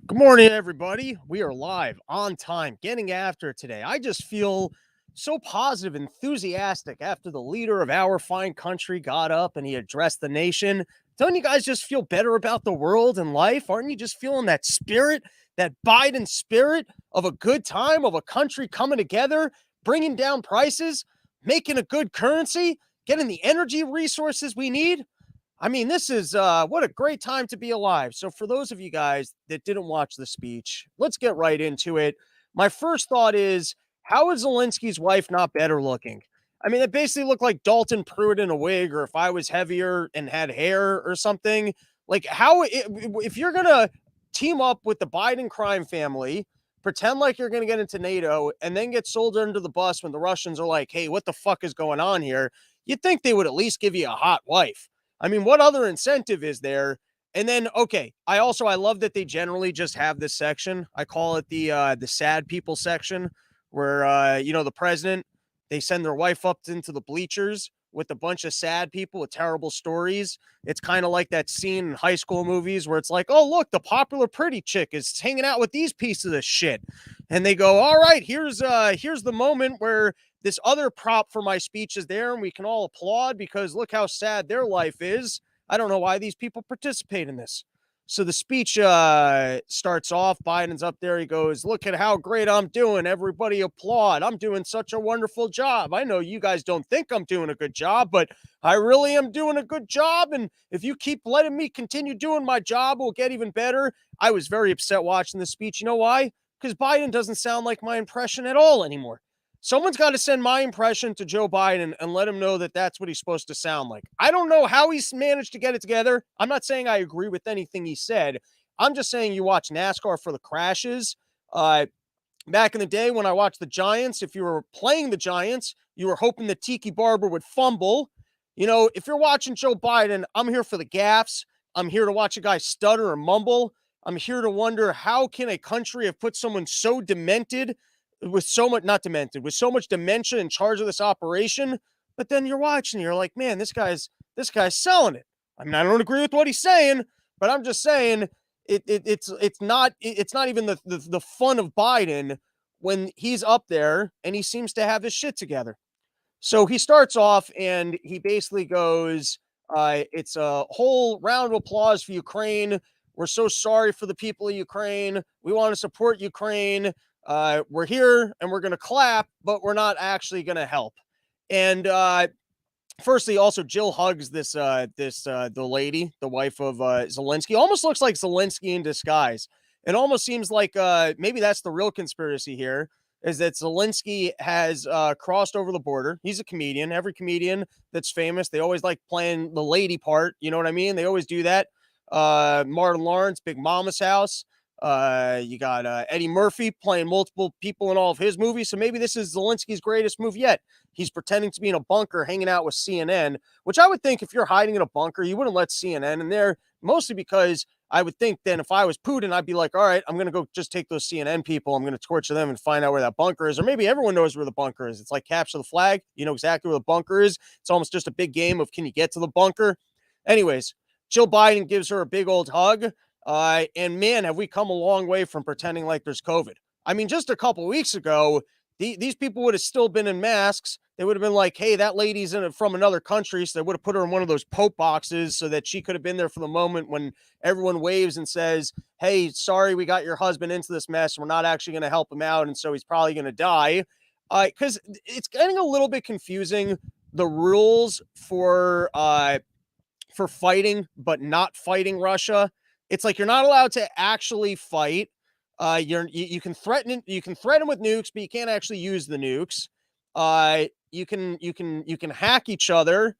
Good morning, everybody. We are live on time, getting after it today. I just feel so positive, enthusiastic after the leader of our fine country got up and he addressed the nation. Don't you guys just feel better about the world and life? Aren't you just feeling that spirit, that Biden spirit of a good time, of a country coming together, bringing down prices, making a good currency, getting the energy resources we need? I mean, this is what a great time to be alive. So, for those of you guys that didn't watch the speech, let's get right into it. My first thought is, how is Zelensky's wife not better looking? I mean, it basically looked like Dalton Pruitt in a wig, or if I was heavier and had hair or something. Like, if you're going to team up with the Biden crime family, pretend like you're going to get into NATO, and then get sold under the bus when the Russians are like, hey, what the fuck is going on here? You'd think they would at least give you a hot wife. I mean, what other incentive is there? And then, okay, I love that they generally just have this section. I call it the sad people section, where the president, they send their wife up into the bleachers with a bunch of sad people with terrible stories. It's kind of like that scene in high school movies where it's like, oh, look, the popular pretty chick is hanging out with these pieces of shit. And they go, all right, here's the moment where this other prop for my speech is there, and we can all applaud because look how sad their life is. I don't know why these people participate in this. So the speech starts off. Biden's up there. He goes, look at how great I'm doing. Everybody applaud. I'm doing such a wonderful job. I know you guys don't think I'm doing a good job, but I really am doing a good job. And if you keep letting me continue doing my job, we'll get even better. I was very upset watching the speech. You know why? Because Biden doesn't sound like my impression at all anymore. Someone's got to send my impression to Joe Biden and let him know that that's what he's supposed to sound like. I don't know how he's managed to get it together. I'm not saying I agree with anything he said. I'm just saying you watch NASCAR for the crashes. Back in the day when I watched the Giants, if you were playing the Giants, you were hoping that Tiki Barber would fumble. You know, if you're watching Joe Biden, I'm here for the gaffes. I'm here to watch a guy stutter or mumble. I'm here to wonder, how can a country have put someone so demented, with so much, not demented, with so much dementia in charge of this operation? But then you're watching, you're like, man, this guy's selling it. I mean, I don't agree with what he's saying, but I'm just saying it's not even the fun of Biden when he's up there and he seems to have his shit together. So he starts off and he basically goes, it's a whole round of applause for Ukraine. We're so sorry for the people of Ukraine. We want to support Ukraine. We're here and we're going to clap, but we're not actually going to help. And firstly, also Jill hugs the lady, the wife of Zelensky. Almost looks like Zelensky in disguise. It almost seems like maybe that's the real conspiracy here, is that Zelensky has crossed over the border. He's a comedian. Every comedian that's famous, they always like playing the lady part. You know what I mean? They always do that. Martin Lawrence, Big Mama's House. You got Eddie Murphy playing multiple people in all of his movies. So maybe this is Zelensky's greatest move yet. He's pretending to be in a bunker hanging out with CNN, which I would think if you're hiding in a bunker, you wouldn't let CNN in there, mostly because I would think then if I was Putin, I'd be like, all right, I'm going to go just take those CNN people. I'm going to torture them and find out where that bunker is. Or maybe everyone knows where the bunker is. It's like capture the flag. You know exactly where the bunker is. It's almost just a big game of, can you get to the bunker? Anyways, Jill Biden gives her a big old hug. And man, have we come a long way from pretending like there's COVID. I mean, just a couple of weeks ago, these people would have still been in masks. They would have been like, hey, that lady's from another country. So they would have put her in one of those Pope boxes so that she could have been there for the moment when everyone waves and says, hey, sorry, we got your husband into this mess. We're not actually going to help him out. And so he's probably going to die. Because it's getting a little bit confusing, the rules for fighting, but not fighting Russia. It's like you're not allowed to actually fight. You can threaten with nukes, but you can't actually use the nukes. You can hack each other.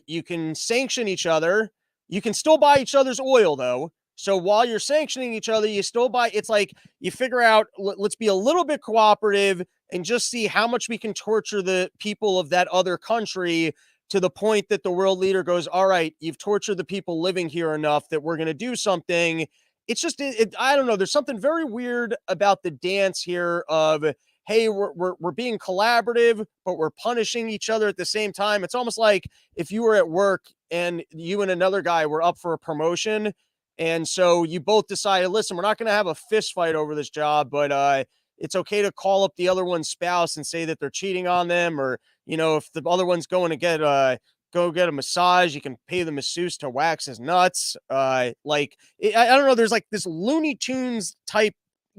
You can sanction each other. You can still buy each other's oil though. So while you're sanctioning each other, you still buy. It's like you figure out, let's be a little bit cooperative and just see how much we can torture the people of that other country, to the point that the world leader goes, all right, you've tortured the people living here enough that we're going to do something. It's just, I don't know. There's something very weird about the dance here of, hey, we're being collaborative, but we're punishing each other at the same time. It's almost like if you were at work and you and another guy were up for a promotion, And so you both decided, listen, we're not going to have a fist fight over this job, but it's okay to call up the other one's spouse and say that they're cheating on them, or if the other one's going to go get a massage, you can pay the masseuse to wax his nuts. I don't know. There's like this Looney Tunes type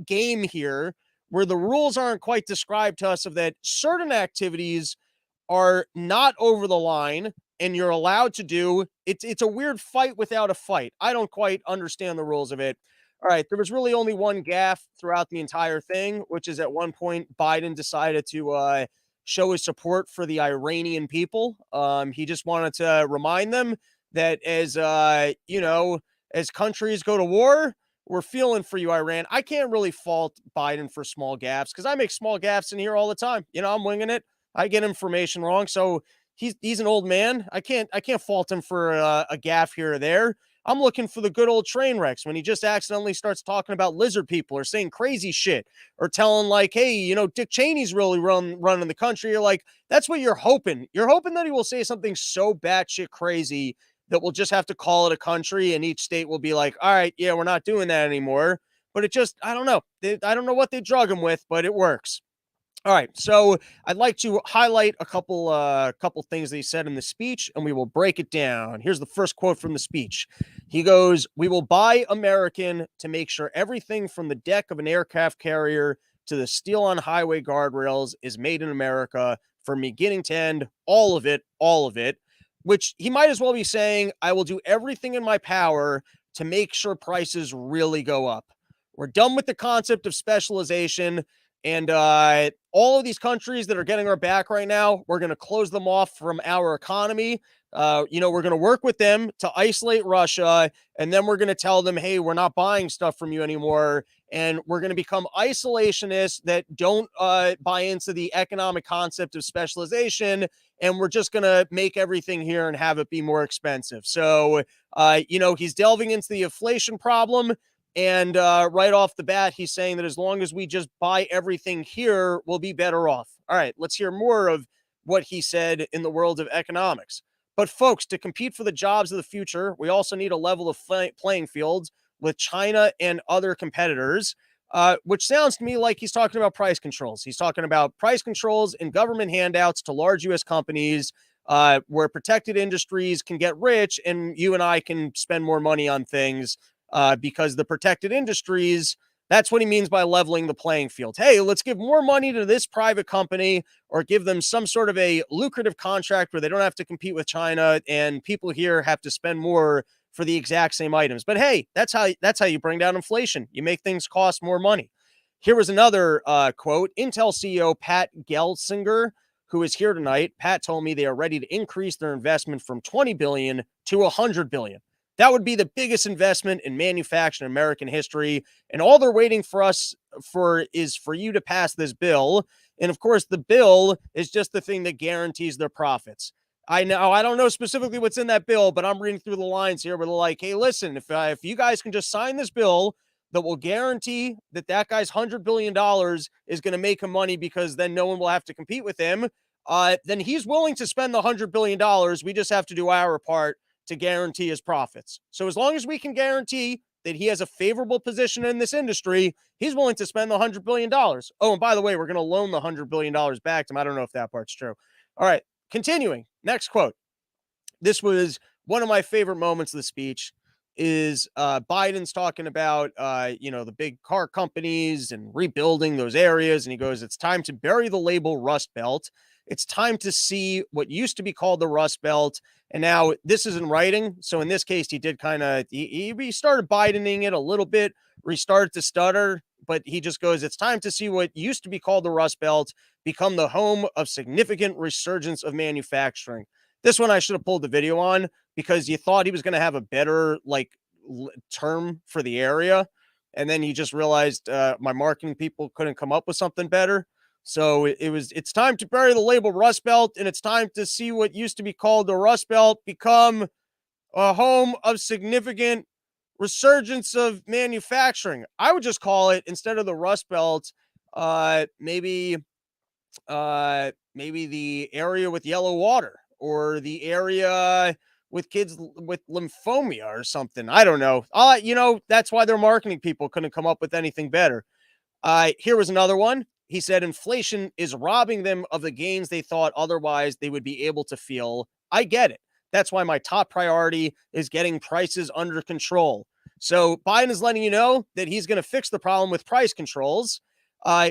game here where the rules aren't quite described to us of that certain activities are not over the line and you're allowed to do. It's a weird fight without a fight. I don't quite understand the rules of it. All right, there was really only one gaffe throughout the entire thing, which is at one point Biden decided to show his support for the Iranian people. He just wanted to remind them that as countries go to war, we're feeling for you, Iran. I can't really fault Biden for small gaffes because I make small gaffes in here all the time. I'm winging it. I get information wrong, so he's an old man. I can't fault him for a gaffe here or there. I'm looking for the good old train wrecks when he just accidentally starts talking about lizard people or saying crazy shit or telling like, hey, Dick Cheney's really running the country. You're like, that's what you're hoping. You're hoping that he will say something so batshit crazy that we'll just have to call it a country and each state will be like, all right, yeah, we're not doing that anymore. But I don't know. I don't know what they drug him with, but it works. All right, so I'd like to highlight a couple things that he said in the speech, and we will break it down. Here's the first quote from the speech. He goes, "We will buy American to make sure everything from the deck of an aircraft carrier to the steel on highway guardrails is made in America from beginning to end, all of it, all of it." Which he might as well be saying, "I will do everything in my power to make sure prices really go up." We're done with the concept of specialization. And all of these countries that are getting our back right now, we're going to close them off from our economy. We're going to work with them to isolate Russia. And then we're going to tell them, hey, we're not buying stuff from you anymore. And we're going to become isolationists that don't buy into the economic concept of specialization. And we're just going to make everything here and have it be more expensive. So, he's delving into the inflation problem. And right off the bat, he's saying that as long as we just buy everything here, we'll be better off. All right, let's hear more of what he said in the world of economics. But folks, to compete for the jobs of the future, we also need a level of playing fields with China and other competitors, which sounds to me like he's talking about price controls. He's talking about price controls and government handouts to large U.S. companies where protected industries can get rich and you and I can spend more money on things because the protected industries, that's what he means by leveling the playing field. Hey, let's give more money to this private company or give them some sort of a lucrative contract where they don't have to compete with China and people here have to spend more for the exact same items. But hey, that's how you bring down inflation. You make things cost more money. Here was another quote. Intel CEO Pat Gelsinger, who is here tonight. Pat told me they are ready to increase their investment from 20 billion to 100 billion. That would be the biggest investment in manufacturing in American history. And all they're waiting for us is for you to pass this bill. And of course, the bill is just the thing that guarantees their profits. I don't know specifically what's in that bill, but I'm reading through the lines here where they're like, hey, listen, if you guys can just sign this bill that will guarantee that guy's $100 billion is going to make him money because then no one will have to compete with him, then he's willing to spend the $100 billion. We just have to do our part to guarantee his profits. So as long as we can guarantee that he has a favorable position in this industry, he's willing to spend the $100 billion. Oh, and by the way, we're going to loan the $100 billion back to him. I don't know if that part's true. All right, continuing. Next quote. This was one of my favorite moments of the speech is Biden's talking about, the big car companies and rebuilding those areas. And he goes, it's time to bury the label Rust Belt. It's time to see what used to be called the Rust Belt. And now this is in writing. So in this case, he did he started Bidening it a little bit, restarted to stutter, but he just goes, it's time to see what used to be called the Rust Belt become the home of significant resurgence of manufacturing. This one I should have pulled the video on because you thought he was going to have a better term for the area. And then he just realized my marketing people couldn't come up with something better. So it's time to bury the label Rust Belt, and it's time to see what used to be called the Rust Belt become a home of significant resurgence of manufacturing. I would just call it, instead of the Rust Belt, maybe the area with yellow water, or the area with kids with lymphoma or something. I don't know. That's why their marketing people couldn't come up with anything better. Here was another one. He said inflation is robbing them of the gains they thought otherwise they would be able to feel. I get it. That's why my top priority is getting prices under control. So Biden is letting you know that he's going to fix the problem with price controls.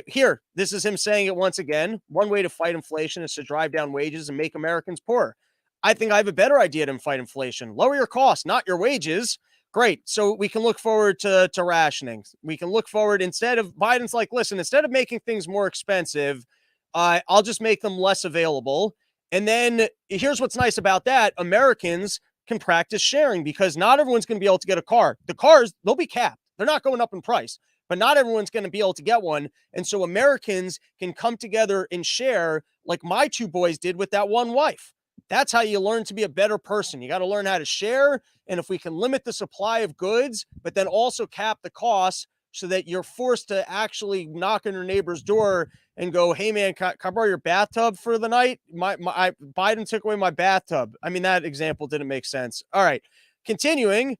Here, this is him saying it once again. One way to fight inflation is to drive down wages and make Americans poor. I think I have a better idea to fight inflation. Lower your costs, not your wages. Great. So we can look forward to rationing. We can look forward instead of Biden's like, listen, instead of making things more expensive, I'll just make them less available. And then here's what's nice about that. Americans can practice sharing because not everyone's going to be able to get a car. The cars, they'll be capped. They're not going up in price, but not everyone's going to be able to get one. And so Americans can come together and share like my two boys did with that one wife. That's how you learn to be a better person. You got to learn how to share. And if we can limit the supply of goods, but then also cap the costs so that you're forced to actually knock on your neighbor's door and go, hey, man, can I borrow your bathtub for the night? Biden took away my bathtub. I mean, that example didn't make sense. All right. Continuing,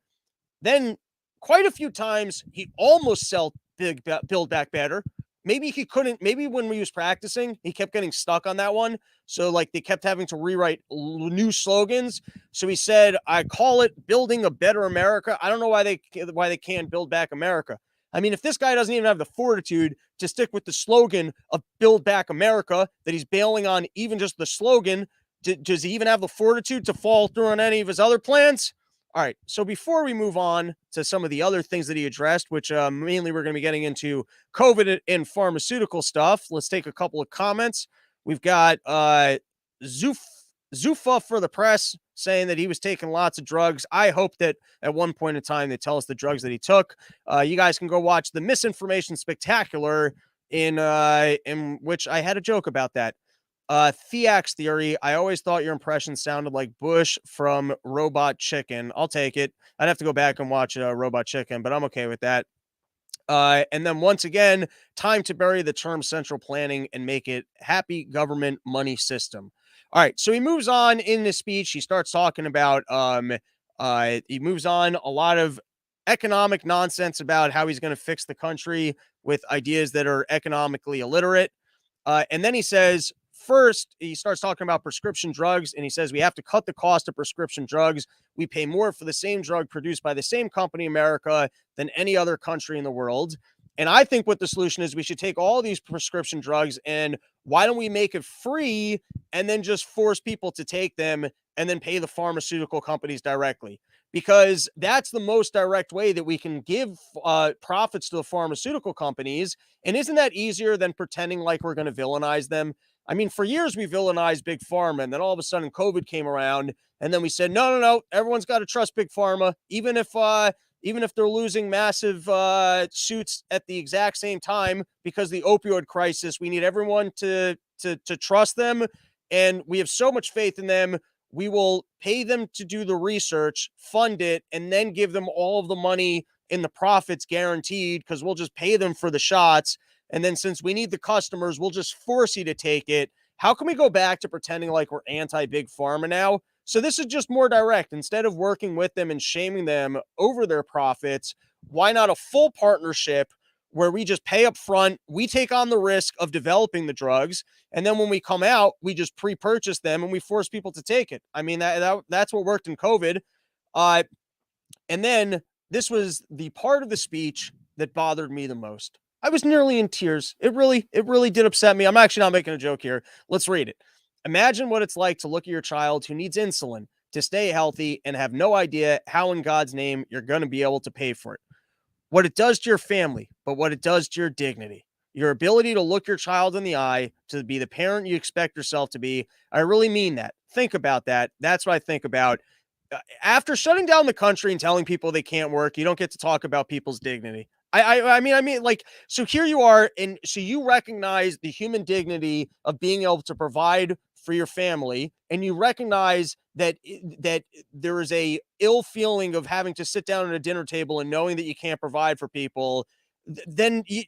then quite a few times he almost sell Build Back Better. Maybe he couldn't. Maybe when he was practicing, he kept getting stuck on that one. So like they kept having to rewrite new slogans. So he said, "I call it building a better America." I don't know why they can't build back America. I mean, if this guy doesn't even have the fortitude to stick with the slogan of "Build Back America," that he's bailing on even just the slogan, does he even have the fortitude to follow through on any of his other plans? All right. So before we move on to some of the other things that he addressed, which mainly we're going to be getting into COVID and pharmaceutical stuff, let's take a couple of comments. We've got Zufa for the press saying that he was taking lots of drugs. I hope that at one point in time they tell us the drugs that he took. You guys can go watch the Misinformation Spectacular in which I had a joke about that. Theax theory. I always thought your impression sounded like Bush from Robot Chicken. I'll take it. I'd have to go back and watch Robot Chicken, but I'm okay with that. And then once again, time to bury the term central planning and make it happy government money system. All right. So he moves on in the speech. He starts talking about, he moves on a lot of economic nonsense about how he's going to fix the country with ideas that are economically illiterate. And then he says, first, he starts talking about prescription drugs, and he says we have to cut the cost of prescription drugs. We pay more for the same drug produced by the same company, America, than any other country in the world. And I think what the solution is, we should take all these prescription drugs and why don't we make it free and then just force people to take them and then pay the pharmaceutical companies directly? Because that's the most direct way that we can give profits to the pharmaceutical companies. And isn't that easier than pretending like we're going to villainize them? I mean, for years we villainized Big Pharma, and then all of a sudden COVID came around, and then we said, no, everyone's got to trust Big Pharma, even if they're losing massive suits at the exact same time because the opioid crisis. We need everyone to trust them, and we have so much faith in them. We will pay them to do the research, fund it, and then give them all of the money in the profits guaranteed because we'll just pay them for the shots. And then since we need the customers, we'll just force you to take it. How can we go back to pretending like we're anti-big pharma now? So this is just more direct. Instead of working with them and shaming them over their profits, why not a full partnership where we just pay up front, we take on the risk of developing the drugs, and then when we come out, we just pre-purchase them and we force people to take it. I mean, that's what worked in COVID. And then this was the part of the speech that bothered me the most. I was nearly in tears. It really did upset me. I'm actually not making a joke here. Let's read it. Imagine what it's like to look at your child who needs insulin to stay healthy and have no idea how in God's name you're going to be able to pay for it. What it does to your family, but what it does to your dignity, your ability to look your child in the eye, to be the parent you expect yourself to be. I really mean that. Think about that. That's what I think about. After shutting down the country and telling people they can't work, you don't get to talk about people's dignity. I mean, like, so here you are, and so you recognize the human dignity of being able to provide for your family, and you recognize that there is a ill feeling of having to sit down at a dinner table and knowing that you can't provide for people. Then you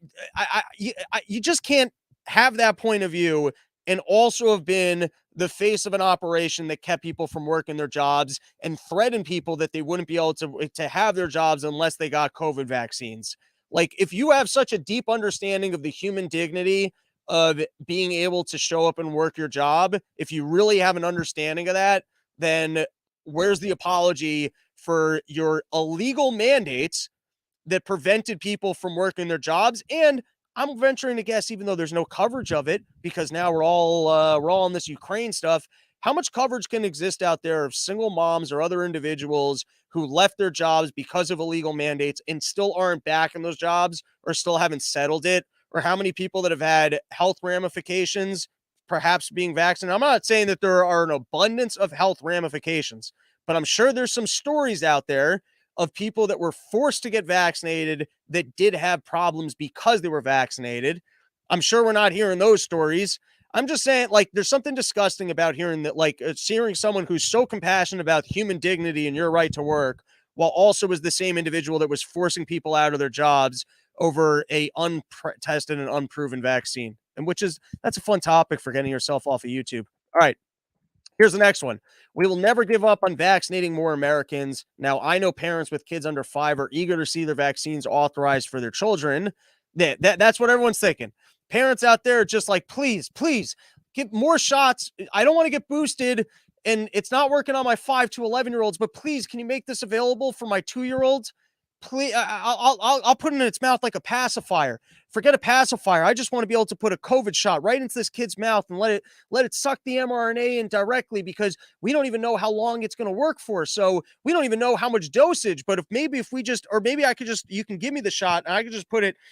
just can't have that point of view and also have been the face of an operation that kept people from working their jobs and threatened people that they wouldn't be able to have their jobs unless they got COVID vaccines. Like, if you have such a deep understanding of the human dignity of being able to show up and work your job, if you really have an understanding of that, then where's the apology for your illegal mandates that prevented people from working their jobs? And I'm venturing to guess, even though there's no coverage of it, because now we're all on this Ukraine stuff, how much coverage can exist out there of single moms or other individuals who left their jobs because of illegal mandates and still aren't back in those jobs or still haven't settled it? Or how many people that have had health ramifications, perhaps being vaccinated? I'm not saying that there are an abundance of health ramifications, but I'm sure there's some stories out there of people that were forced to get vaccinated that did have problems because they were vaccinated. I'm sure we're not hearing those stories. I'm just saying, like, there's something disgusting about hearing that, like, hearing someone who's so compassionate about human dignity and your right to work, while also was the same individual that was forcing people out of their jobs over a untested and unproven vaccine. And that's a fun topic for getting yourself off of YouTube. All right. Here's the next one. We will never give up on vaccinating more Americans. Now, I know parents with kids under 5 are eager to see their vaccines authorized for their children. That's what everyone's thinking. Parents out there are just like, please, please, get more shots. I don't want to get boosted, and it's not working on my 5 to 11-year-olds, but please, can you make this available for my 2-year-olds? Please, I'll put it in its mouth like a pacifier. Forget a pacifier. I just want to be able to put a COVID shot right into this kid's mouth and let it suck the mRNA in directly, because we don't even know how long it's going to work for. So we don't even know how much dosage. But maybe I could just, you can give me the shot and I can just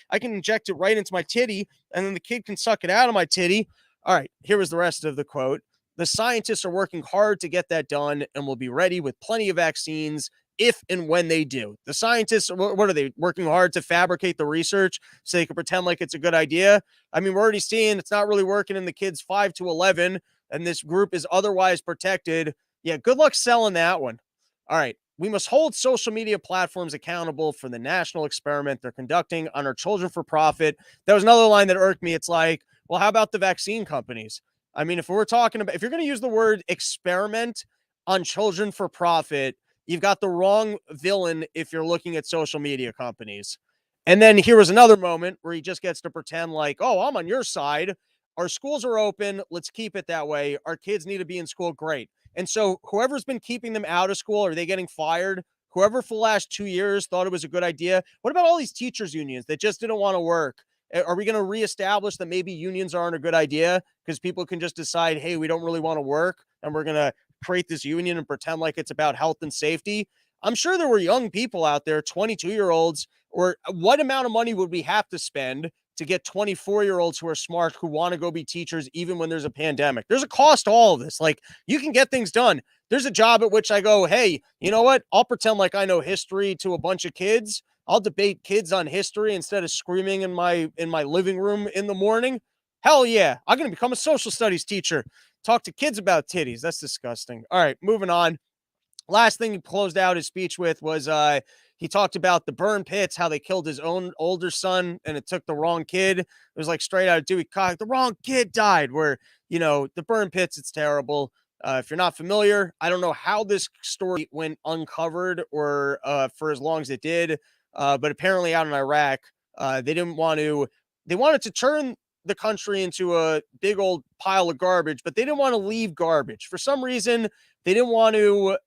I can inject it right into my titty, and then the kid can suck it out of my titty. All right, here was the rest of the quote. The scientists are working hard to get that done and will be ready with plenty of vaccines if and when they do. The scientists, what are they working hard to fabricate the research so they can pretend like it's a good idea? I mean, we're already seeing it's not really working in the kids 5 to 11, and this group is otherwise protected. Yeah, good luck selling that one. All right. We must hold social media platforms accountable for the national experiment they're conducting on our children for profit. That was another line that irked me. It's like, well, how about the vaccine companies? I mean, if you're going to use the word experiment on children for profit, you've got the wrong villain if you're looking at social media companies. And then here was another moment where he just gets to pretend like, oh, I'm on your side. Our schools are open. Let's keep it that way. Our kids need to be in school. Great. And so whoever's been keeping them out of school, are they getting fired? Whoever for the last 2 years thought it was a good idea. What about all these teachers unions that just didn't want to work? Are we going to reestablish that maybe unions aren't a good idea because people can just decide, hey, we don't really want to work, and we're going to create this union and pretend like it's about health and safety? I'm sure there were young people out there, 22-year-olds, or what amount of money would we have to spend to get 24-year-olds who are smart, who want to go be teachers, even when there's a pandemic? There's a cost to all of this. Like, you can get things done. There's a job at which I go, hey, you know what? I'll pretend like I know history to a bunch of kids. I'll debate kids on history instead of screaming in my living room in the morning. Hell yeah. I'm going to become a social studies teacher. Talk to kids about titties. That's disgusting. All right, moving on. Last thing he closed out his speech with was he talked about the burn pits, how they killed his own older son and it took the wrong kid. It was like straight out of Dewey Cox. The wrong kid died, where, the burn pits, it's terrible. If you're not familiar, I don't know how this story went uncovered or for as long as it did. But apparently out in Iraq, they wanted to turn the country into a big old pile of garbage, but they didn't want to leave garbage. For some reason, they didn't want to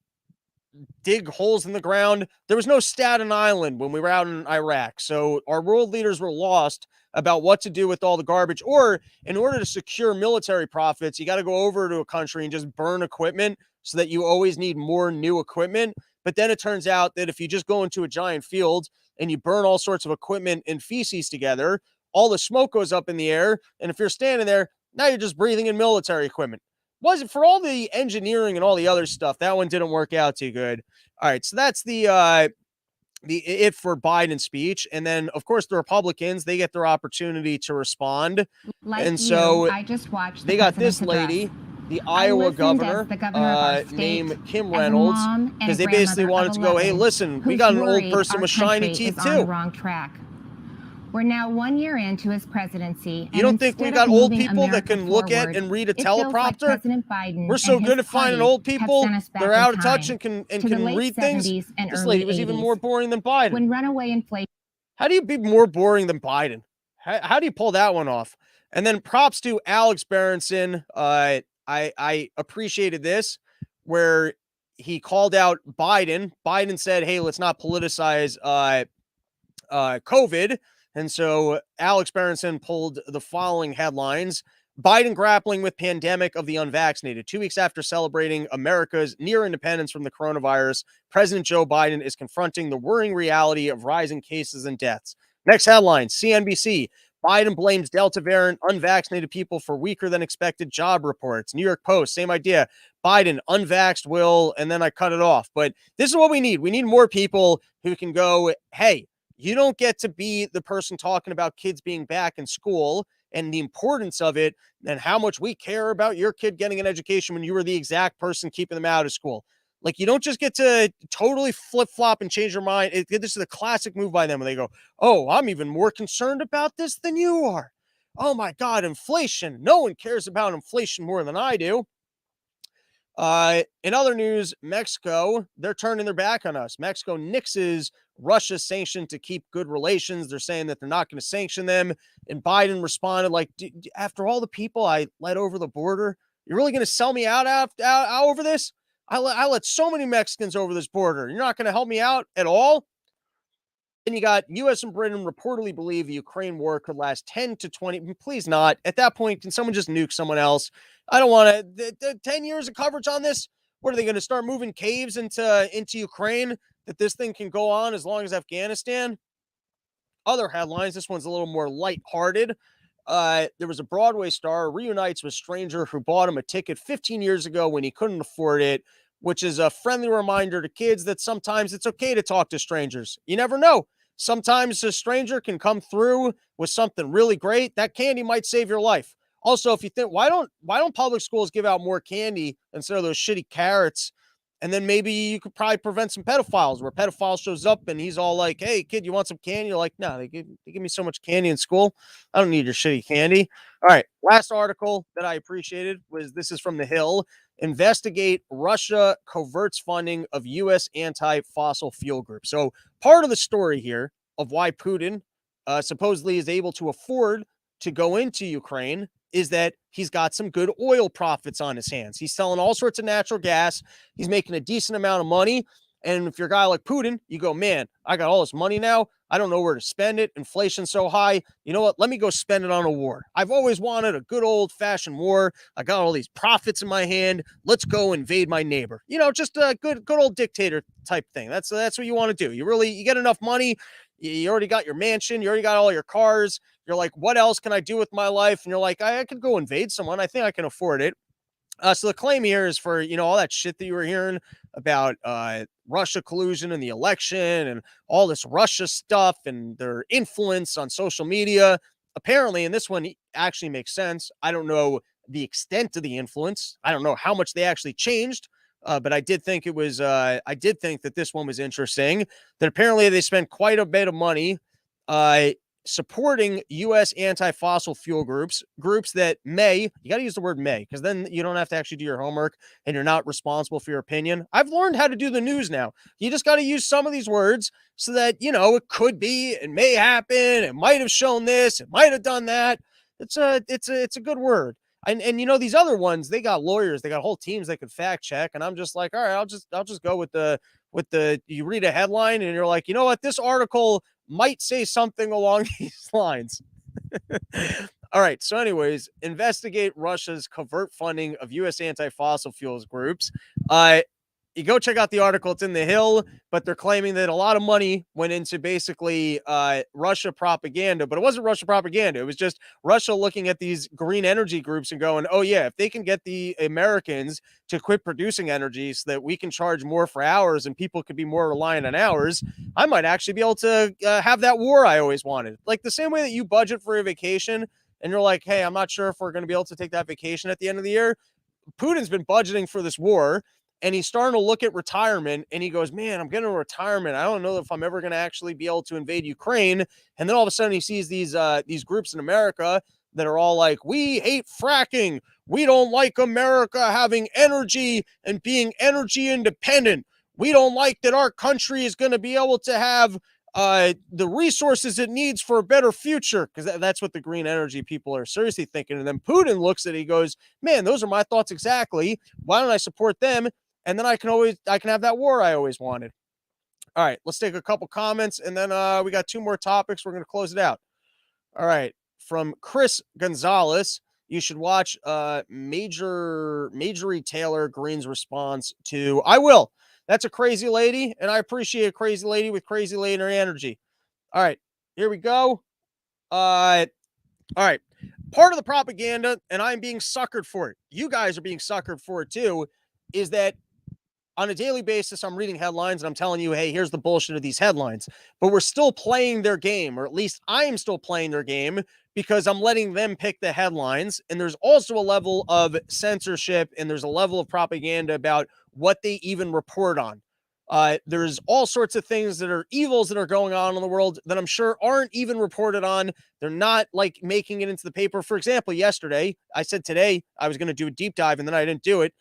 dig holes in the ground. There was no Staten Island when we were out in Iraq. So our world leaders were lost about what to do with all the garbage. Or in order to secure military profits, you got to go over to a country and just burn equipment so that you always need more new equipment. But then it turns out that if you just go into a giant field and you burn all sorts of equipment and feces together, all the smoke goes up in the air. And if you're standing there, now you're just breathing in military equipment. Was it for all the engineering and all the other stuff? That one didn't work out too good. All right, so that's the it for Biden's speech. And then, of course, the Republicans, they get their opportunity to respond. And so I just watched they got this lady, the Iowa governor, named Kim Reynolds, because they basically wanted to go, hey, listen, we got an old person with shiny teeth too. Wrong track. We're now 1 year into his presidency, You and don't think we instead of got old moving people that America can look at forward, and read a it feels like teleprompter? President Biden We're and so his good at finding party old have people. sent us back They're in out of touch time and to the can late read things. 70s and This early lady was even 80s, more boring than Biden. when runaway inflation. How do you be more boring than Biden? How do you pull that one off? And then props to Alex Berenson. I appreciated this where he called out Biden. Biden said, "Hey, let's not politicize COVID." And so Alex Berenson pulled the following headlines: Biden grappling with pandemic of the unvaccinated. 2 weeks after celebrating America's near independence from the coronavirus, President Joe Biden is confronting the worrying reality of rising cases and deaths. Next headline, CNBC. Biden blames Delta variant unvaccinated people for weaker than expected job reports. New York Post, same idea. Biden, unvaxxed will, and then I cut it off. But this is what we need. We need more people who can go, hey, you don't get to be the person talking about kids being back in school and the importance of it and how much we care about your kid getting an education when you were the exact person keeping them out of school. Like, you don't just get to totally flip flop and change your mind. This is a classic move by them when they go, oh, I'm even more concerned about this than you are. Oh my God, inflation. No one cares about inflation more than I do. In other news, Mexico, they're turning their back on us. Mexico nixes Russia's sanction to keep good relations. They're saying that they're not going to sanction them. And Biden responded like, after all the people I let over the border, you're really going to sell me out over this? I let so many Mexicans over this border. You're not going to help me out at all? Then you got U.S. and Britain reportedly believe the Ukraine war could last 10 to 20. Please not. At that point, can someone just nuke someone else? I don't want to. 10 years of coverage on this? What are they going to start moving caves into Ukraine that this thing can go on as long as Afghanistan? Other headlines. This one's a little more lighthearted. There was a Broadway star reunites with a stranger who bought him a ticket 15 years ago when he couldn't afford it, which is a friendly reminder to kids that sometimes it's okay to talk to strangers. You never know. Sometimes a stranger can come through with something really great. That candy might save your life. Also, if you think, why don't public schools give out more candy instead of those shitty carrots? And then maybe you could probably prevent some pedophiles where a pedophile shows up and he's all like, hey, kid, you want some candy? You're like, no, they give me so much candy in school. I don't need your shitty candy. All right. Last article that I appreciated was this is from The Hill. Investigate Russia coverts funding of U.S. anti-fossil fuel group. So part of the story here of why Putin supposedly is able to afford to go into Ukraine is that he's got some good oil profits on his hands. He's selling all sorts of natural gas. He's making a decent amount of money. And if you're a guy like Putin, you go, man, I got all this money now. I don't know where to spend it. Inflation's so high. You know what? Let me go spend it on a war. I've always wanted a good old fashioned war. I got all these profits in my hand. Let's go invade my neighbor. You know, just a good old dictator type thing. That's what you want to do. You get enough money. You already got your mansion. You already got all your cars. You're like, what else can I do with my life? And you're like, I could go invade someone. I think I can afford it. So the claim here is for, all that shit that you were hearing about Russia collusion in the election and all this Russia stuff and their influence on social media. Apparently, and this one actually makes sense. I don't know the extent of the influence. I don't know how much they actually changed. But I did think I did think that this one was interesting, that apparently they spent quite a bit of money supporting U.S. anti-fossil fuel groups that you got to use the word may, because then you don't have to actually do your homework and you're not responsible for your opinion. I've learned how to do the news now. You just got to use some of these words so that, it could be, it may happen, it might have shown this, it might have done that. It's a good word. And these other ones, they got lawyers, they got whole teams that could fact check. And I'm just like, all right, I'll just go with the you read a headline and you're like, you know what, this article might say something along these lines. All right. So anyways, investigate Russia's covert funding of U.S. anti-fossil fuels groups. You go check out the article. It's in The Hill, but they're claiming that a lot of money went into basically Russia propaganda, but it wasn't Russia propaganda. It was just Russia looking at these green energy groups and going, oh yeah, if they can get the Americans to quit producing energy so that we can charge more for hours and people could be more reliant on hours, I might actually be able to have that war I always wanted. Like the same way that you budget for a vacation and you're like, hey, I'm not sure if we're going to be able to take that vacation at the end of the year. Putin's been budgeting for this war. and he's starting to look at retirement, and he goes, man, I'm getting a retirement. I don't know if I'm ever going to actually be able to invade Ukraine. And then all of a sudden he sees these groups in America that are all like, we hate fracking. We don't like America having energy and being energy independent. We don't like that our country is going to be able to have the resources it needs for a better future, because that's what the green energy people are seriously thinking. And then Putin looks at it, he goes, man, those are my thoughts exactly. Why don't I support them? And then I can have that war I always wanted. All right, let's take a couple comments, and then we got two more topics. We're going to close it out. All right, from Chris Gonzalez, you should watch Majorie Taylor Greene's response to I will. That's a crazy lady, and I appreciate a crazy lady with crazy lady energy. All right, here we go. All right. Part of the propaganda, and I'm being suckered for it, you guys are being suckered for it too, is that on a daily basis, I'm reading headlines and I'm telling you, hey, here's the bullshit of these headlines. But we're still playing their game, or at least I am still playing their game, because I'm letting them pick the headlines. And there's also a level of censorship and there's a level of propaganda about what they even report on. There's all sorts of things that are evils that are going on in the world that I'm sure aren't even reported on. They're not like making it into the paper. For example, yesterday, I said today I was going to do a deep dive and then I didn't do it.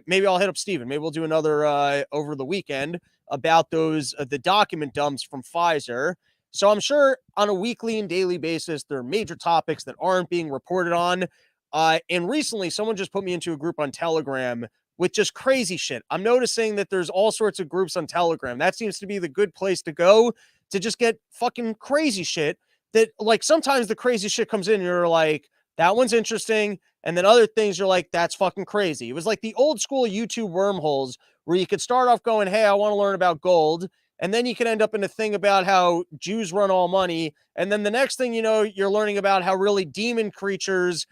Maybe I'll hit up Steven. Maybe we'll do another over the weekend about those the document dumps from Pfizer. So I'm sure on a weekly and daily basis, there are major topics that aren't being reported on. And recently, someone just put me into a group on Telegram with just crazy shit. I'm noticing that there's all sorts of groups on Telegram. That seems to be the good place to go to just get fucking crazy shit. That like sometimes the crazy shit comes in and you're like, that one's interesting. And then other things you're like, that's fucking crazy. It was like the old school YouTube wormholes where you could start off going, hey, I want to learn about gold. And then you can end up in a thing about how Jews run all money. And then the next thing you know, you're learning about how really demon creatures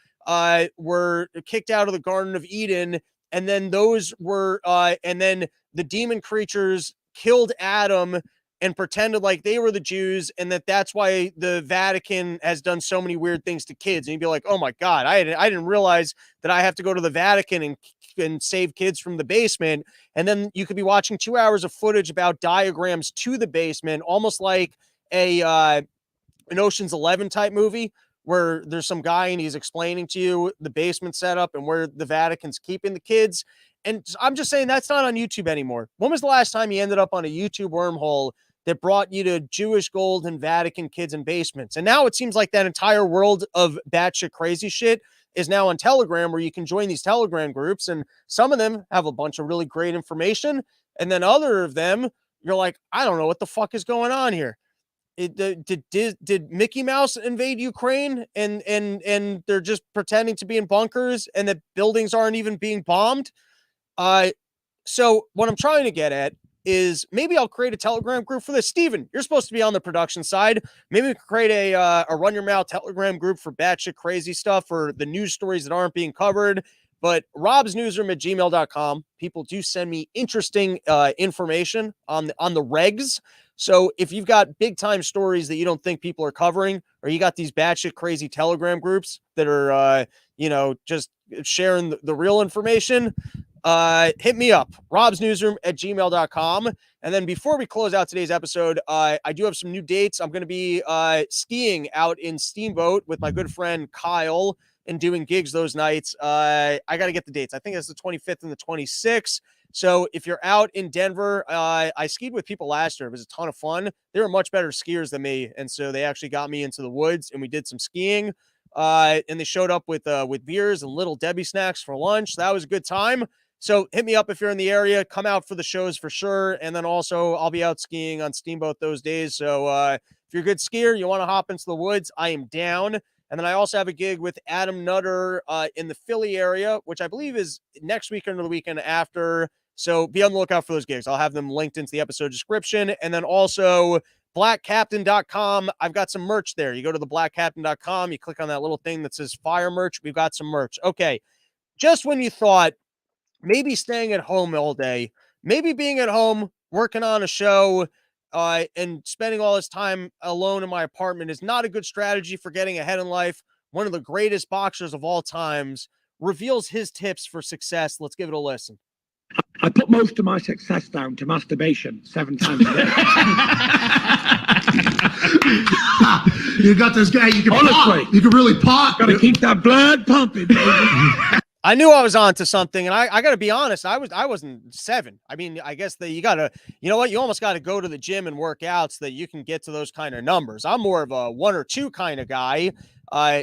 were kicked out of the Garden of Eden. And then and then the demon creatures killed Adam and pretended like they were the Jews, and that's why the Vatican has done so many weird things to kids. And you'd be like, oh my God, I didn't realize that I have to go to the Vatican and save kids from the basement. And then you could be watching 2 hours of footage about diagrams to the basement, almost like an Ocean's 11 type movie where there's some guy and he's explaining to you the basement setup and where the Vatican's keeping the kids. And I'm just saying that's not on YouTube anymore. When was the last time you ended up on a YouTube wormhole that brought you to Jewish gold and Vatican kids in basements? And now it seems like that entire world of batshit crazy shit is now on Telegram, where you can join these Telegram groups. And some of them have a bunch of really great information. And then other of them, you're like, I don't know what the fuck is going on here. Did Mickey Mouse invade Ukraine and they're just pretending to be in bunkers and that buildings aren't even being bombed? So what I'm trying to get at is maybe I'll create a Telegram group for this. Steven, you're supposed to be on the production side. Maybe we could create a Run Your Mouth Telegram group for batshit crazy stuff or the news stories that aren't being covered. But robsnewsroom@gmail.com. People do send me interesting information on the regs. So if you've got big time stories that you don't think people are covering, or you got these batshit crazy Telegram groups that are, just sharing the real information, hit me up, robsnewsroom@gmail.com. And then before we close out today's episode, I do have some new dates. I'm going to be skiing out in Steamboat with my good friend Kyle and doing gigs those nights. I got to get the dates. I think it's the 25th and the 26th. So if you're out in Denver, I skied with people last year. It was a ton of fun. They were much better skiers than me. And so they actually got me into the woods and we did some skiing. And they showed up with beers and Little Debbie snacks for lunch. That was a good time. So hit me up if you're in the area. Come out for the shows for sure. And then also I'll be out skiing on Steamboat those days. So if you're a good skier, you want to hop into the woods, I am down. And then I also have a gig with Adam Nutter in the Philly area, which I believe is next weekend or the weekend after. So be on the lookout for those gigs. I'll have them linked into the episode description. And then also blackcaptain.com. I've got some merch there. You go to the blackcaptain.com, you click on that little thing that says fire merch. We've got some merch. Okay. Just when you thought maybe staying at home all day, maybe being at home, working on a show, and spending all this time alone in my apartment is not a good strategy for getting ahead in life. One of the greatest boxers of all times reveals his tips for success. Let's give it a listen. I put most of my success down to masturbation 7 times a day. You got this guy. You can Honestly. pop. You can really pop. Got to keep that blood pumping, baby. I knew I was onto something, and I got to be honest. I wasn't 7. I mean, I guess that you got to, you know what? You almost got to go to the gym and work out so that you can get to those kind of numbers. I'm more of a 1 or 2 kind of guy.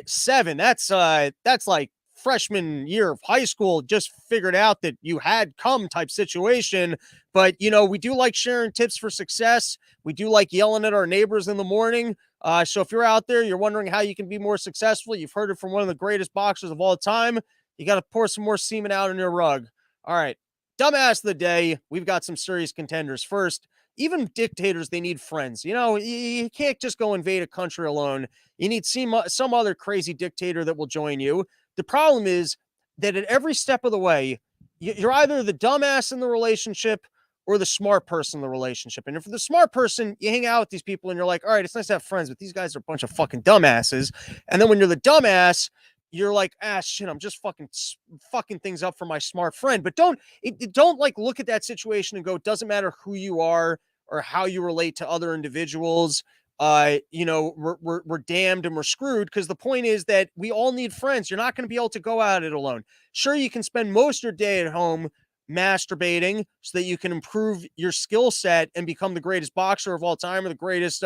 7. That's like freshman year of high school. Just figured out that you had come type situation. But we do like sharing tips for success. We do like yelling at our neighbors in the morning. So if you're out there, you're wondering how you can be more successful. You've heard it from one of the greatest boxers of all time. You got to pour some more semen out on your rug. All right. Dumbass of the day. We've got some serious contenders. First, even dictators, they need friends. You can't just go invade a country alone. You need some other crazy dictator that will join you. The problem is that at every step of the way, you're either the dumbass in the relationship or the smart person in the relationship. And if you're the smart person, you hang out with these people and you're like, all right, it's nice to have friends, but these guys are a bunch of fucking dumbasses. And then when you're the dumbass, you're like, shit, I'm just fucking things up for my smart friend. But don't like look at that situation and go, it doesn't matter who you are or how you relate to other individuals. We're damned and we're screwed, because the point is that we all need friends. You're not going to be able to go at it alone. Sure, you can spend most of your day at home masturbating so that you can improve your skill set and become the greatest boxer of all time or the greatest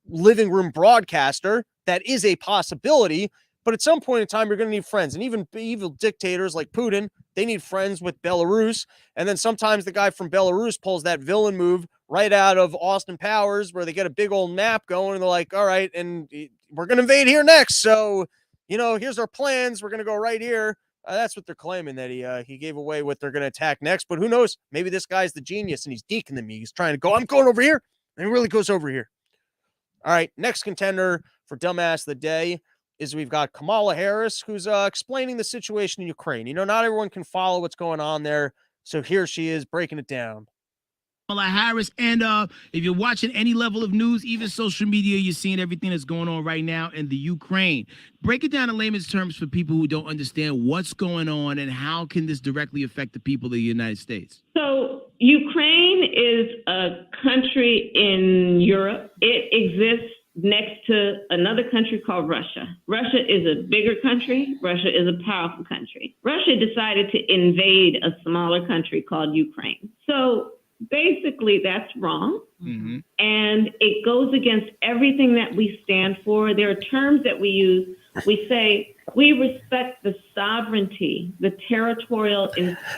living room broadcaster. That is a possibility, but at some point in time, you're going to need friends. And even evil dictators like Putin, they need friends with Belarus. And then sometimes the guy from Belarus pulls that villain move right out of Austin Powers, where they get a big old map going and they're like, all right, and we're going to invade here next. So, here's our plans. We're going to go right here. That's what they're claiming, that he gave away what they're going to attack next. But who knows? Maybe this guy's the genius and he's deaconing me. He's trying to go, I'm going over here. And he really goes over here. All right, next contender for Dumbass of the Day is we've got Kamala Harris, who's explaining the situation in Ukraine. Not everyone can follow what's going on there, so here she is breaking it down. Kamala Harris, and if you're watching any level of news, even social media, you're seeing everything that's going on right now in the Ukraine. Break it down in layman's terms for people who don't understand what's going on and how can this directly affect the people of the United States. So Ukraine is a country in Europe. It exists next to another country called Russia. Russia is a bigger country. Russia is a powerful country. Russia decided to invade a smaller country called Ukraine. So basically, that's wrong. Mm-hmm. And it goes against everything that we stand for. There are terms that we use. We say we respect the sovereignty, the territorial.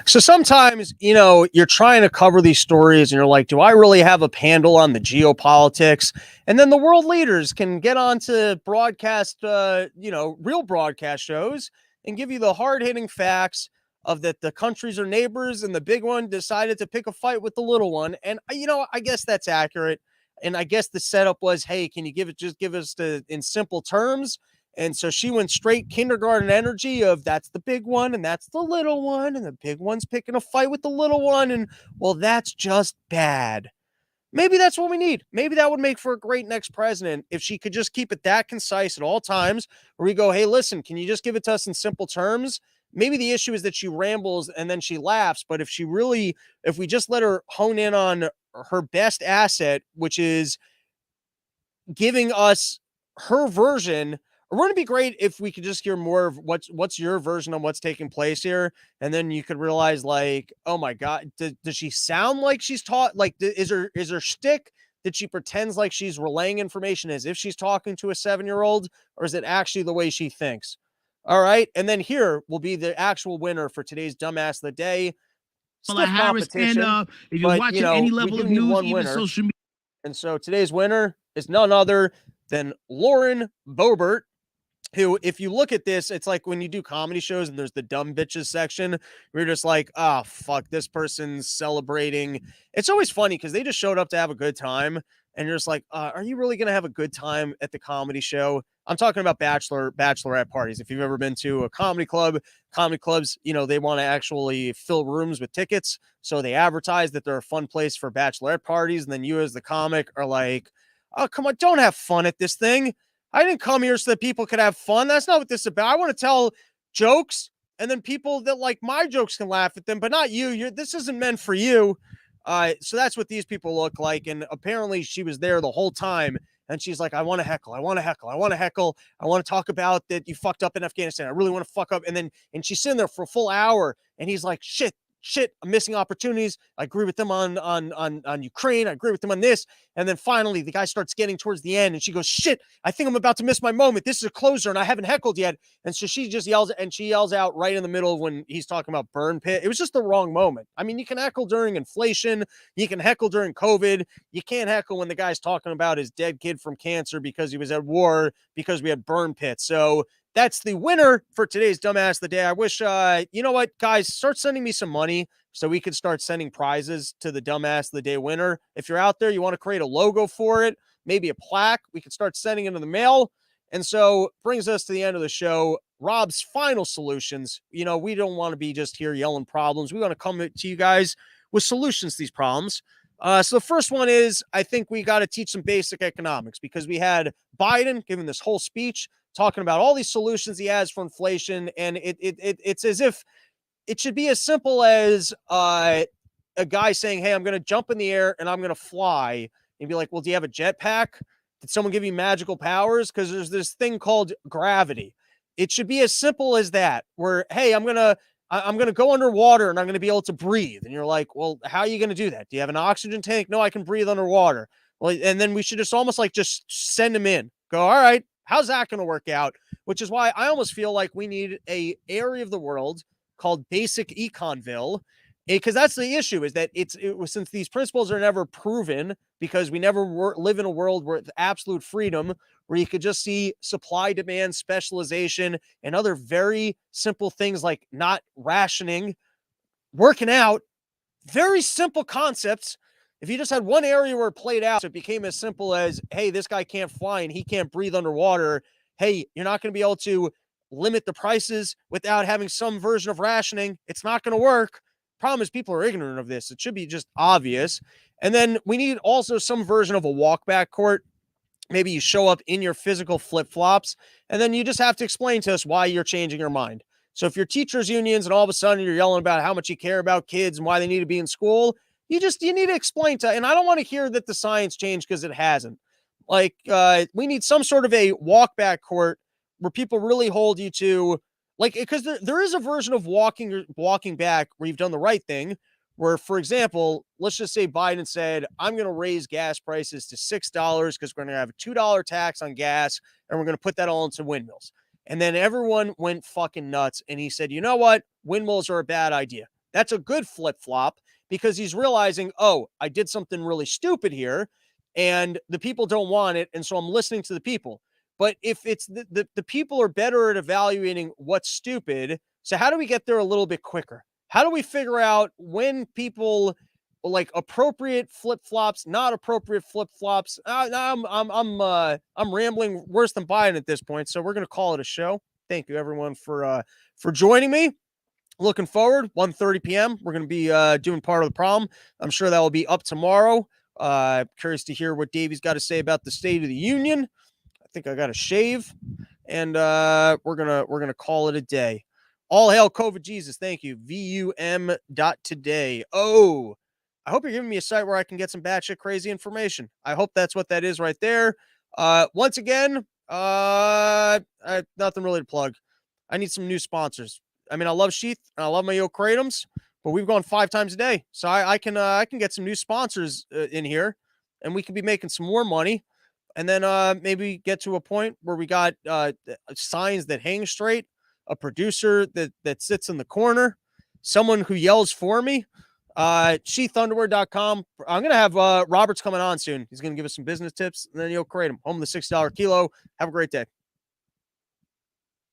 So sometimes, you're trying to cover these stories and you're like, do I really have a handle on the geopolitics? And then the world leaders can get on to broadcast, real broadcast shows and give you the hard-hitting facts of that the countries are neighbors and the big one decided to pick a fight with the little one. And, I guess that's accurate. And I guess the setup was, hey, can you give us in simple terms? And so she went straight kindergarten energy of that's the big one and that's the little one and the big one's picking a fight with the little one. And well, that's just bad. Maybe that's what we need. Maybe that would make for a great next president if she could just keep it that concise at all times, where we go, hey, listen, can you just give it to us in simple terms? Maybe the issue is that she rambles and then she laughs. But if we just let her hone in on her best asset, which is giving us her version, wouldn't it be great if we could just hear more of what's your version on what's taking place here? And then you could realize, like, oh my God, does she sound like she's taught? Like, is her shtick that she pretends like she's relaying information as if she's talking to a 7-year-old, or is it actually the way she thinks? All right. And then here will be the actual winner for today's Dumbass of the Day. Kamala Harris, and if you're watching any level of news, even social media. And so today's winner is none other than Lauren Boebert, who, if you look at this, it's like when you do comedy shows and there's the dumb bitches section, we're just like, oh, fuck, this person's celebrating. It's always funny because they just showed up to have a good time. And you're just like, are you really going to have a good time at the comedy show? I'm talking about bachelorette parties. If you've ever been to a comedy clubs, they want to actually fill rooms with tickets. So they advertise that they're a fun place for bachelorette parties. And then you as the comic are like, oh, come on, don't have fun at this thing. I didn't come here so that people could have fun. That's not what this is about. I want to tell jokes and then people that like my jokes can laugh at them, but not you. This isn't meant for you. So that's what these people look like. And apparently she was there the whole time. And she's like, I want to heckle. I want to heckle. I want to heckle. I want to talk about that you fucked up in Afghanistan. I really want to fuck up. And she's sitting there for a full hour. And he's like, shit, I'm missing opportunities. I agree with them on Ukraine. I agree with them on this. And then finally the guy starts getting towards the end and she goes, shit, I think I'm about to miss my moment. This is a closer and I haven't heckled yet. And so she just yells out right in the middle when he's talking about burn pit. It was just the wrong moment. I mean, you can heckle during inflation. You can heckle during COVID. You can't heckle when the guy's talking about his dead kid from cancer because he was at war because we had burn pits. So that's the winner for today's Dumbass of the Day. I wish, you know what, guys, start sending me some money so we can start sending prizes to the Dumbass of the Day winner. If you're out there, you want to create a logo for it, maybe a plaque, we can start sending it in the mail. And so brings us to the end of the show. Rob's final solutions. You know, we don't want to be just here yelling problems. We want to come to you guys with solutions to these problems. So the first one is, I think we got to teach some basic economics because we had Biden giving this whole speech talking about all these solutions he has for inflation. And it's as if it should be as simple as a guy saying, hey, I'm going to jump in the air and I'm going to fly, and be like, well, do you have a jetpack? Did someone give you magical powers? Because there's this thing called gravity. It should be as simple as that, where, hey, I'm going to go underwater and I'm going to be able to breathe. And you're like, well, how are you going to do that? Do you have an oxygen tank? No, I can breathe underwater. Well, and then we should just almost like just send him in. Go, all right, how's that going to work out? Which is why I almost feel like we need a area of the world called Basic Econville, because that's the issue, is that since these principles are never proven, because we never live in a world where it's absolute freedom, where you could just see supply, demand, specialization, and other very simple things like not rationing, working out, very simple concepts. If you just had one area where it played out, so it became as simple as, hey, this guy can't fly and he can't breathe underwater. Hey, you're not going to be able to limit the prices without having some version of rationing. It's not going to work. Problem is, people are ignorant of this. It should be just obvious. And then we need also some version of a walkback court. Maybe you show up in your physical flip-flops, and then you just have to explain to us why you're changing your mind. So if you're teachers' unions and all of a sudden you're yelling about how much you care about kids and why they need to be in school, you need to explain to, and I don't want to hear that the science changed, because it hasn't. Like, we need some sort of a walkback court where people really hold you to, like, because there is a version of walking back where you've done the right thing, where, for example, let's just say Biden said, I'm going to raise gas prices to $6 because we're going to have a $2 tax on gas, and we're going to put that all into windmills. And then everyone went fucking nuts, and he said, you know what? Windmills are a bad idea. That's a good flip-flop, because he's realizing, oh, I did something really stupid here, and the people don't want it, and so I'm listening to the people. But if it's the people are better at evaluating what's stupid, so how do we get there a little bit quicker? How do we figure out when people like appropriate flip-flops, not appropriate flip-flops? I'm rambling worse than Biden at this point, so we're going to call it a show. Thank you, everyone, for joining me. Looking forward, 1:30 p.m. We're going to be doing part of the problem. I'm sure that will be up tomorrow. Curious to hear what Davey's got to say about the State of the Union. I think I got to shave, and we're gonna call it a day. All hail COVID Jesus. Thank you. VUM.today. Oh, I hope you're giving me a site where I can get some batshit crazy information. I hope that's what that is right there. Once again, I have nothing really to plug. I need some new sponsors. I mean, I love Sheath and I love my Yo Kratums, but we've gone 5 times a day, so I can get some new sponsors in here, and we can be making some more money. And then maybe get to a point where we got signs that hang straight, a producer that sits in the corner, someone who yells for me. Sheathunderwear.com. I'm going to have Robert's coming on soon. He's going to give us some business tips. And then you'll create him. Home of the $6 kilo. Have a great day.